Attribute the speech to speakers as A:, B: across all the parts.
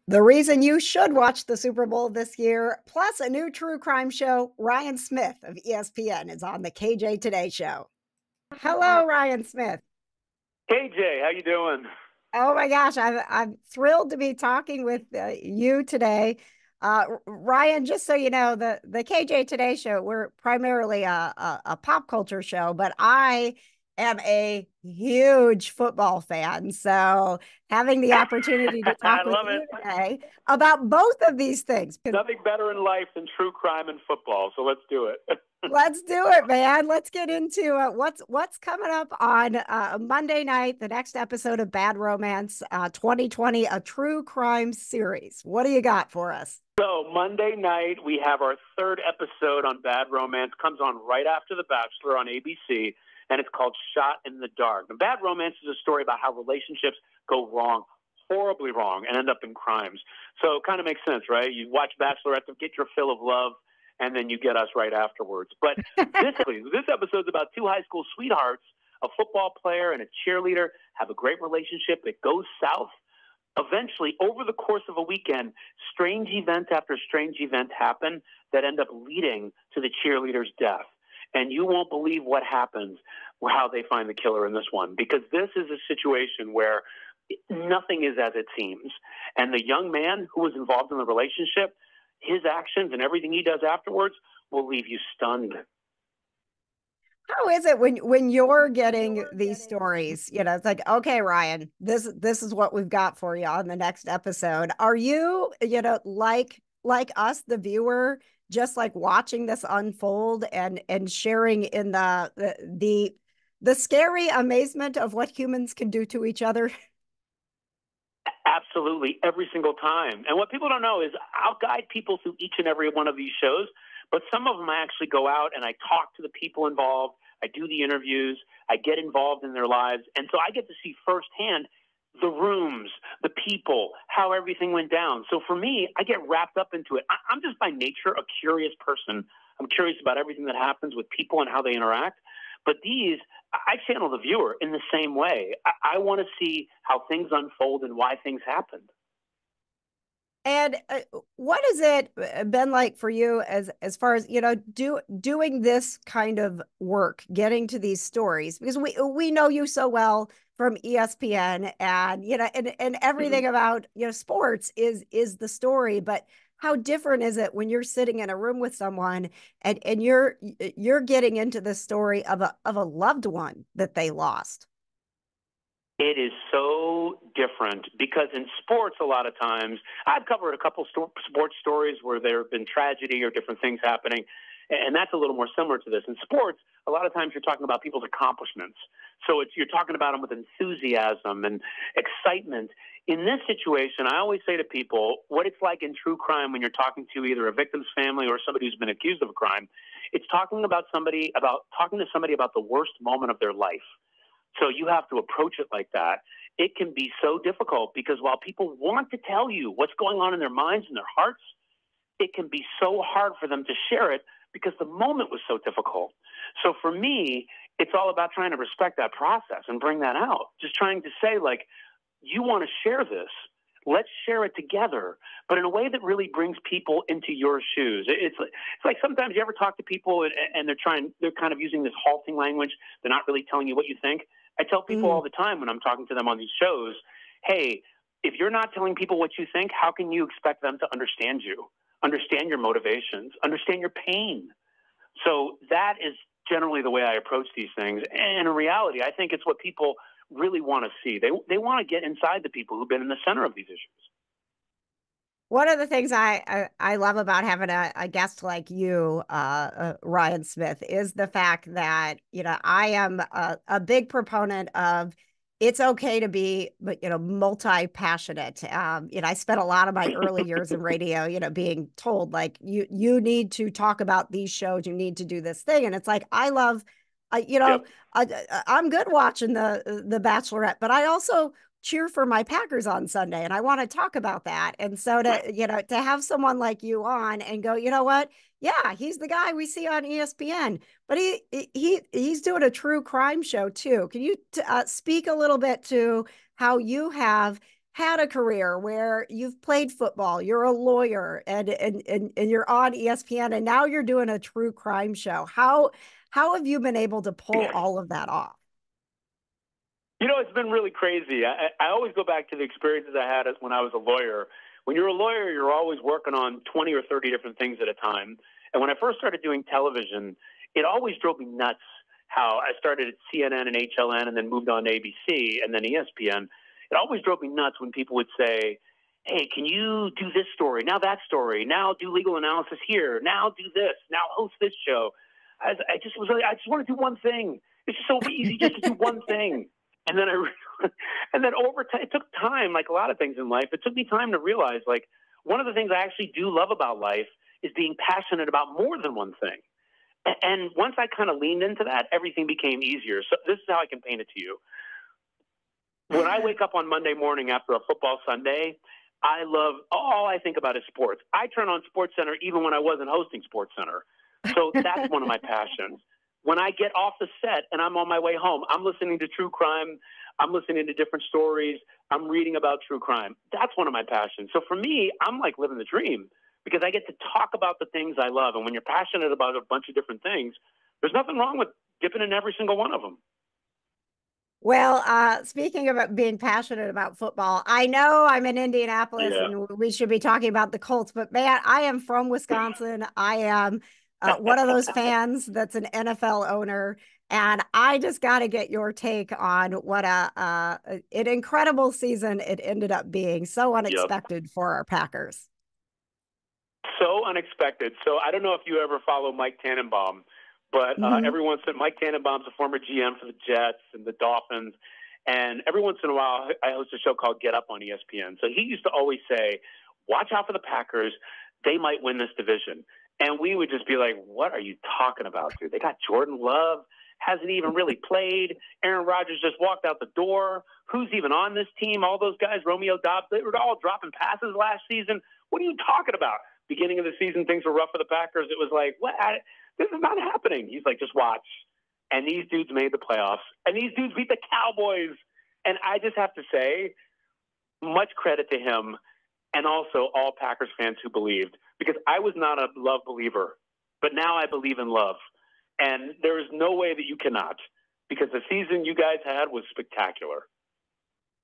A: The reason you should watch the Super Bowl this year, plus a new true crime show, Ryan Smith of ESPN is on the KJ Today show. Hello, Ryan Smith.
B: Hey Jay, how you doing?
A: Oh my gosh, I'm thrilled to be talking with you today. Ryan, just so you know, the KJ Today show, we're primarily a pop culture show, but I am a huge football fan. So having the opportunity to
B: I
A: talk with
B: love it.
A: you today about both of these things.
B: Nothing better in life than true crime and football, so let's do it.
A: Let's do it, man. Let's get into what's coming up on Monday night, the next episode of Bad Romance 2020, a true crime series. What do you got for us?
B: So Monday night, we have our third episode on Bad Romance. Comes on right after The Bachelor on ABC, and it's called Shot in the Dark. And Bad Romance is a story about how relationships go wrong, horribly wrong, and end up in crimes. So it kind of makes sense, right? You watch Bachelorette to get your fill of love, and then you get us right afterwards. But this episode's about two high school sweethearts, a football player and a cheerleader, have a great relationship that goes south. Eventually, over the course of a weekend, strange event after strange event happen that end up leading to the cheerleader's death. And you won't believe what happens or how they find the killer in this one, because this is a situation where nothing is as it seems. And the young man who was involved in the relationship, his actions and everything he does afterwards will leave you stunned.
A: How is it when you're getting these stories? You know, it's like, okay, Ryan, this is what we've got for you on the next episode. Are you, like us, the viewer, just like watching this unfold and sharing in the scary amazement of what humans can do to each other?
B: Absolutely, every single time. And what people don't know is I'll guide people through each and every one of these shows, but some of them I actually go out and I talk to the people involved. I do the interviews. I get involved in their lives. And so I get to see firsthand the rooms, the people, how everything went down. So for me, I get wrapped up into it. I'm just by nature a curious person. I'm curious about everything that happens with people and how they interact. But these, I channel the viewer in the same way. I want to see how things unfold and why things happened.
A: And what has it been like for you as far as, doing this kind of work, getting to these stories? Because we know you so well from ESPN, and and everything about sports is the story, but how different is it when you're sitting in a room with someone and you're getting into the story of a loved one that they lost?
B: It is so different because in sports, a lot of times, I've covered a couple sports stories where there have been tragedy or different things happening, and that's a little more similar to this. In sports, a lot of times you're talking about people's accomplishments. So you're talking about them with enthusiasm and excitement. In this situation, I always say to people what it's like in true crime when you're talking to either a victim's family or somebody who's been accused of a crime. It's talking to somebody about the worst moment of their life. So you have to approach it like that. It can be so difficult because while people want to tell you what's going on in their minds and their hearts, it can be so hard for them to share it because the moment was so difficult. So for me, it's all about trying to respect that process and bring that out. Just trying to say, like, you want to share this. Let's share it together, but in a way that really brings people into your shoes. It's like sometimes you ever talk to people and they're kind of using this halting language. They're not really telling you what you think. I tell people all the time when I'm talking to them on these shows, hey, if you're not telling people what you think, how can you expect them to understand you, understand your motivations, understand your pain? So that is generally the way I approach these things. And in reality, I think it's what people really want to see. They want to get inside the people who've been in the center of these issues.
A: One of the things I love about having a guest like you, Ryan Smith, is the fact that, I am a big proponent of it's okay to be, multi-passionate. I spent a lot of my early years in radio, being told like, you need to talk about these shows, you need to do this thing. And it's like, I love,
B: Yep.
A: I'm good watching the Bachelorette, but I also cheer for my Packers on Sunday, and I want to talk about that. And so to have someone like you on and go, you know what? Yeah, he's the guy we see on ESPN, but he's doing a true crime show too. Can you speak a little bit to how you have had a career where you've played football, you're a lawyer, and you're on ESPN, and now you're doing a true crime show. How have you been able to pull all of that off?
B: It's been really crazy. I always go back to the experiences I had as when I was a lawyer. When you're a lawyer, you're always working on 20 or 30 different things at a time. And when I first started doing television, it always drove me nuts how I started at CNN and HLN and then moved on to ABC and then ESPN. It always drove me nuts when people would say, hey, can you do this story? Now that story. Now do legal analysis here. Now do this. Now host this show. I just want to do one thing. It's just so easy just to do one thing. And then over time, it took time, like a lot of things in life. It took me time to realize, like, one of the things I actually do love about life is being passionate about more than one thing. And once I kind of leaned into that, everything became easier. So this is how I can paint it to you. When I wake up on Monday morning after a football Sunday, all I think about is sports. I turn on SportsCenter even when I wasn't hosting SportsCenter. So that's one of my passions. When I get off the set and I'm on my way home, I'm listening to true crime. I'm listening to different stories. I'm reading about true crime. That's one of my passions. So for me, I'm like living the dream because I get to talk about the things I love. And when you're passionate about a bunch of different things, there's nothing wrong with dipping in every single one of them.
A: Well, speaking about being passionate about football, I know I'm in Indianapolis
B: Yeah.
A: and we should be talking about the Colts, but man, I am from Wisconsin. I am one of those fans that's an NFL owner, and I just got to get your take on what an incredible season it ended up being. So
B: Yep.
A: unexpected for our Packers.
B: So unexpected. So I don't know if you ever follow Mike Tannenbaum, but everyone said Mike Tannenbaum's a former GM for the Jets and the Dolphins. And every once in a while, I host a show called Get Up on ESPN. So he used to always say, watch out for the Packers. They might win this division. And we would just be like, what are you talking about, dude? They got Jordan Love, hasn't even really played. Aaron Rodgers just walked out the door. Who's even on this team? All those guys, Romeo Dobbs, they were all dropping passes last season. What are you talking about? Beginning of the season, things were rough for the Packers. It was like, what? This is not happening. He's like, just watch. And these dudes made the playoffs. And these dudes beat the Cowboys. And I just have to say, much credit to him and also all Packers fans who believed, because I was not a love believer, but now I believe in love. And there is no way that you cannot, because the season you guys had was spectacular.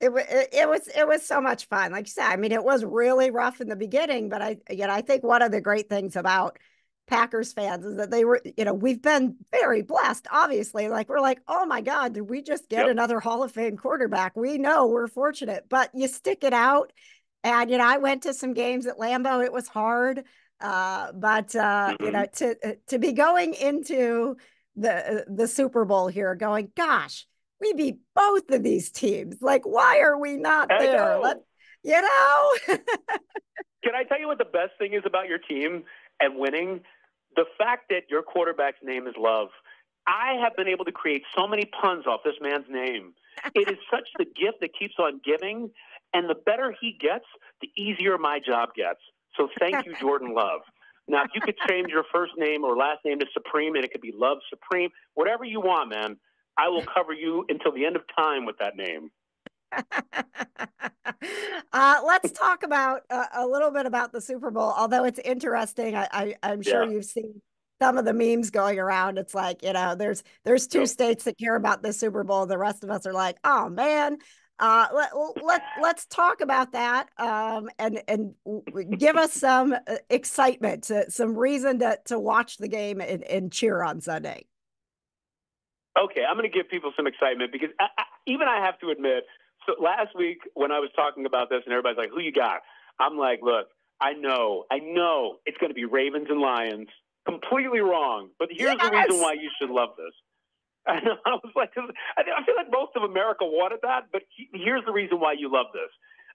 A: It was so much fun. Like you said, I mean, it was really rough in the beginning, but I think one of the great things about Packers fans is that they were, we've been very blessed, obviously. Like we're like, oh my God, did we just get another Hall of Fame quarterback? We know we're fortunate, but you stick it out. And I went to some games at Lambeau. It was hard. But to be going into the Super Bowl here, going, gosh, we beat both of these teams. Like, why are we not there? Can
B: I tell you what the best thing is about your team and winning? The fact that your quarterback's name is Love. I have been able to create so many puns off this man's name. It is such the gift that keeps on giving. And the better he gets, the easier my job gets. So thank you, Jordan Love. Now, if you could change your first name or last name to Supreme, and it could be Love Supreme, whatever you want, man, I will cover you until the end of time with that name.
A: Let's talk about a little bit about the Super Bowl. Although it's interesting, I'm sure you've seen some of the memes going around. It's like, there's two states that care about the Super Bowl. The rest of us are like, oh man. Let's talk about that and give us some excitement, some reason to watch the game and cheer on Sunday.
B: Okay, I'm going to give people some excitement because even I have to admit, so last week when I was talking about this and everybody's like, who you got? I'm like, look, I know it's going to be Ravens and Lions. Completely wrong. But here's the reason why you should love this. I was like, I feel like most of America wanted that, but here's the reason why you love this.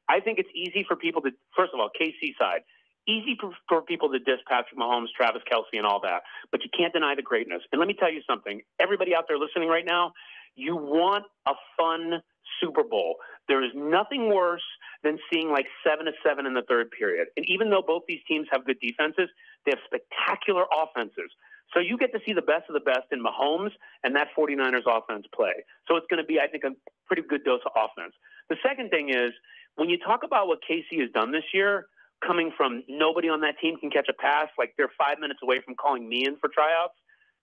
B: I think it's easy for people to, first of all, KC side, easy for people to diss Patrick Mahomes, Travis Kelce, and all that, but you can't deny the greatness. And let me tell you something. Everybody out there listening right now, you want a fun Super Bowl. There is nothing worse than seeing like 7-7 in the third period. And even though both these teams have good defenses, they have spectacular offenses. So you get to see the best of the best in Mahomes and that 49ers offense play. So it's going to be, I think, a pretty good dose of offense. The second thing is when you talk about what Casey has done this year, coming from nobody on that team can catch a pass, like they're 5 minutes away from calling me in for tryouts,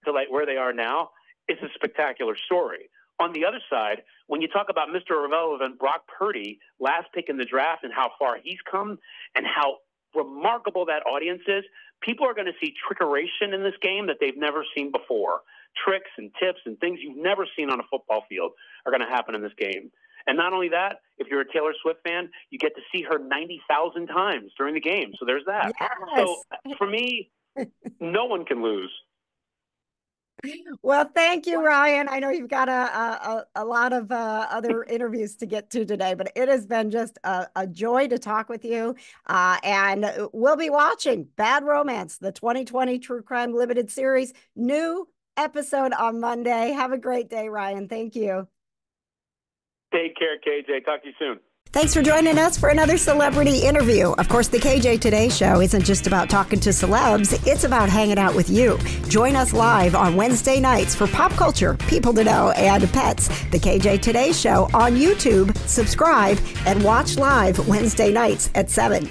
B: to like where they are now, it's a spectacular story. On the other side, when you talk about Mr. Irrelevant, Brock Purdy, last pick in the draft, and how far he's come and how remarkable that audience is, people are going to see trickeration in this game that they've never seen before. Tricks and tips and things you've never seen on a football field are going to happen in this game. And not only that, if you're a Taylor Swift fan, you get to see her 90,000 times during the game. So there's that.
A: Yes.
B: So for me, no one can lose.
A: Well, thank you, Ryan. I know you've got a lot of other interviews to get to today, but it has been just a joy to talk with you. And we'll be watching Bad Romance, the 2020 True Crime Limited Series, new episode on Monday. Have a great day, Ryan. Thank you.
B: Take care, KJ. Talk to you soon.
A: Thanks for joining us for another celebrity interview. Of course, the KJ Today Show isn't just about talking to celebs, it's about hanging out with you. Join us live on Wednesday nights for pop culture, people to know, and pets. The KJ Today Show on YouTube. Subscribe and watch live Wednesday nights at 7.